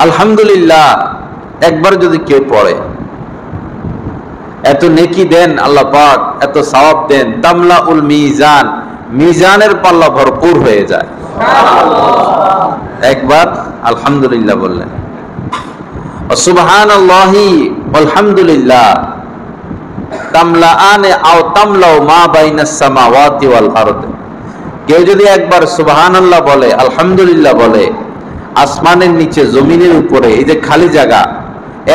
আলহামদুলিল্লাহ একবার যদি কেউ পড়ে, এত নেকি দেন আল্লাহ পাক, এত সওয়াব দেন, তামলা উল মিজান, মিজানের পাল্লা ভরপুর হয়ে যায়। একবার আলহামদুলিল্লাহ বললেন, সুবহানাল্লাহি আলহামদুলিল্লাহ তামলাআনে আও তামলাউ মা বাইনাস সামাওয়াতি ওয়াল আরদ। কেউ যদি একবার সুবহানাল্লাহ বলে, আলহামদুলিল্লাহ বলে, আসমানের নিচে জমিনের উপরে এই যে খালি জায়গা,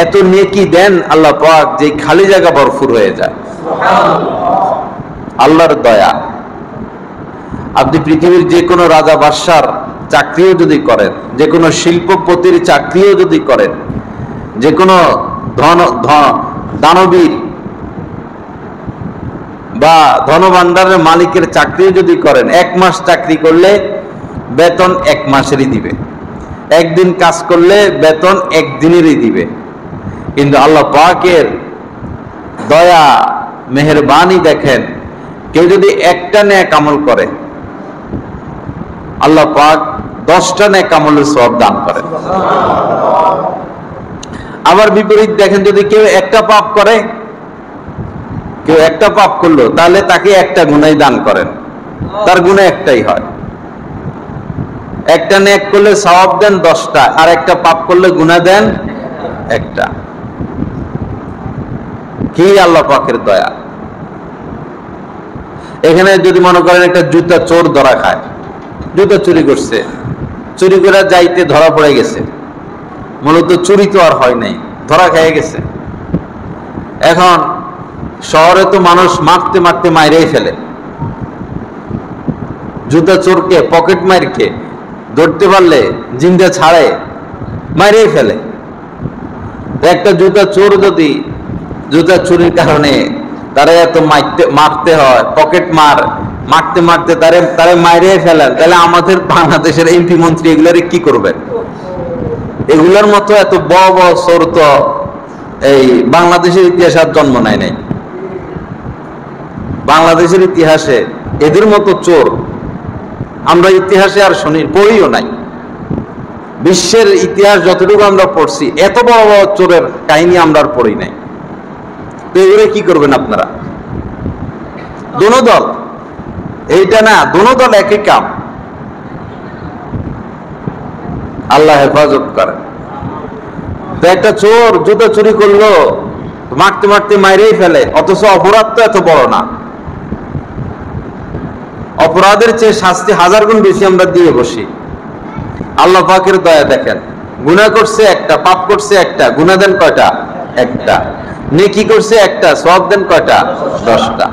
এত নেকি দেন আল্লাহ পাক যে খালি জায়গা ভরপুর হয়ে যায়। আল্লাহর দয়া। আপনি পৃথিবীর যে কোনো রাজা বাদশার চাকরিও যদি করেন, যে কোনো শিল্পপতির চাকরিও যদি করেন, যে কোনো দানবীর বা ধনভাণ্ডারের মালিকের চাকরিও যদি করেন, 1 মাস চাকরি করলে বেতন 1 মাসেরই দিবে, একদিন কাজ করলে বেতন 1 দিনেরই দিবে। কিন্তু আল্লাহ পাকের দয়া মেহেরবানি দেখেন, কেউ যদি একটা নেক আমল করে, আল্লাহ পাক 10টা নেক আমলের সওয়াব দান করেন। আবার বিপরীত দেখেন, যদি কেউ একটা পাপ করে, কেউ একটা পাপ করলো, তাহলে তাকে একটা গুনাহ দান করেন, তার গুনাহ একটাই হয়। একটা নেক করলে সওয়াব দেন 10টা, আর একটা পাপ করলে গুনাহ দেন একটা। কি আল্লাহ পাকের দয়া। এখানে যদি মনে করেন একটা জুতা চোর ধরা খায়, জুতা চুরি করছে, চুরি করে যাইতে ধরা পড়ে গেছে, মূলত চুরি তো আর হয় নাই, ধরা খেয়ে গেছে। এখন শহরে তো মানুষ মারতে মারতে মাইরেই ফেলে, জুতা চোরকে পকেট মারকে ধরতে পারলে জিন্দা ছাড়ে মাইরেই ফেলে। একটা জুতা চোর যদি জুতা চুরির কারণে তারা এত মারতে হয়, পকেট মারতে মারতে তারা মাইরেই ফেলেন, তাহলে আমাদের বাংলাদেশের এমপি মন্ত্রী এগুলারে কি করবেন? এগুলোর মতো এত বড় বড় চোর তো এই বাংলাদেশের ইতিহাসে আর জন্ম নেয় নাই। বাংলাদেশের ইতিহাসে এদের মতো চোর আমরা ইতিহাসে আর পড়িও নাই। বিশ্বের ইতিহাস যতটুকু আমরা পড়ছি, এত বড় বড় চোরের কাহিনী আমরা আর পড়ি নাই। তো এগুলো কি করবেন আপনারা? দোনো দল, এইটা না, দোনো দল একই কাম। আল্লাহ হেফাজত করেন। তো একটা চোর জুতা চুরি করলো, মারতে মারতে মাইরেই ফেলে, অথচ অপরাধ তো এত বড় না। অপরাধের চেয়ে শাস্তি 1000 গুণ বেশি আমরা দিয়ে বসি। আল্লাহ পাকের দয়া দেখেন, গুনাহ করছে একটা, পাপ করছে একটা, গুনাহ দেন কয়টা? একটা। নেকি করছে একটা, সওয়াব দেন কয়টা? 10টা।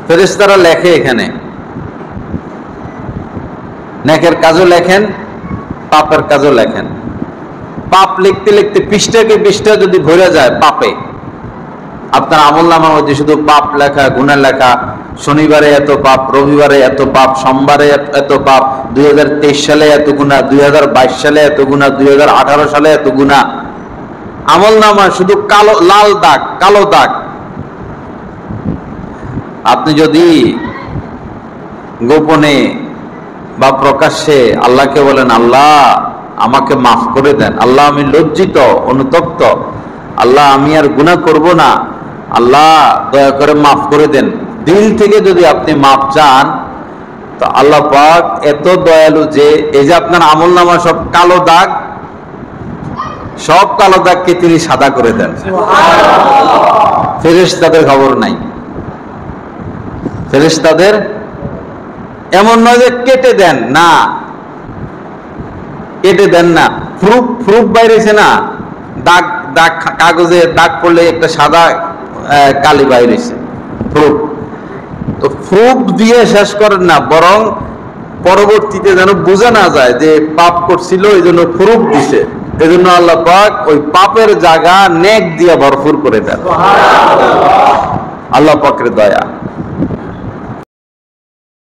ফেরেশতারা লেখে, এখানে নেকের কাজও লেখেন, পাপের কাজও লেখেন। পাপ লিখতে লিখতে পৃষ্ঠাকে পৃষ্ঠা যদি ভরে যায় পাপে, আপনার আমলনামার মধ্যে শুধু পাপ লেখা, গুনাহ লেখা, শনিবারে এত পাপ, রবিবারে এত পাপ, সোমবারে এত পাপ, 2023 সালে এত গুনাহ, 2022 সালে এত গুনাহ, 2018 সালে এত গুনাহ। আমলনামা শুধু কালো, লাল দাগ, কালো দাগ। আপনি যদি গোপনে বা প্রকাশ্যে আল্লাহকে বলেন, আল্লাহ আমাকে মাফ করে দেন, আল্লাহ আমি লজ্জিত, অনুতপ্ত, আল্লাহ আমি আর গুনাহ করব না, আল্লাহ দয়া করে মাফ করে দেন, দিল থেকে যদি আপনি মাফ চান, তো আল্লাহ পাক এত দয়ালু যে এই যে আপনার আমলনামা সব কালো দাগ, সব কালো দাগকে তিনি সাদা করে দেন। ফেরেশতাদের খবর নাই। ফেরেশতাদের এমন নয় যে কেটে দেন, না, কেটে দেন না। প্রুফ বাইরেছে না, দাগ দাগ কাগজে দাগ পড়লে একটা সাদা কালি বাইরেছে, প্রুফ। তো প্রুফ দিয়ে শেষ করেন না, বরং পরবর্তীতে যেন বোঝা না যায় যে পাপ করছিল, এই জন্য প্রুফ দিছে। এই জন্য আল্লাহ পাক ওই পাপের জায়গা নেক দিয়ে ভরপুর করে দেন। আল্লাহ পাকের দয়া।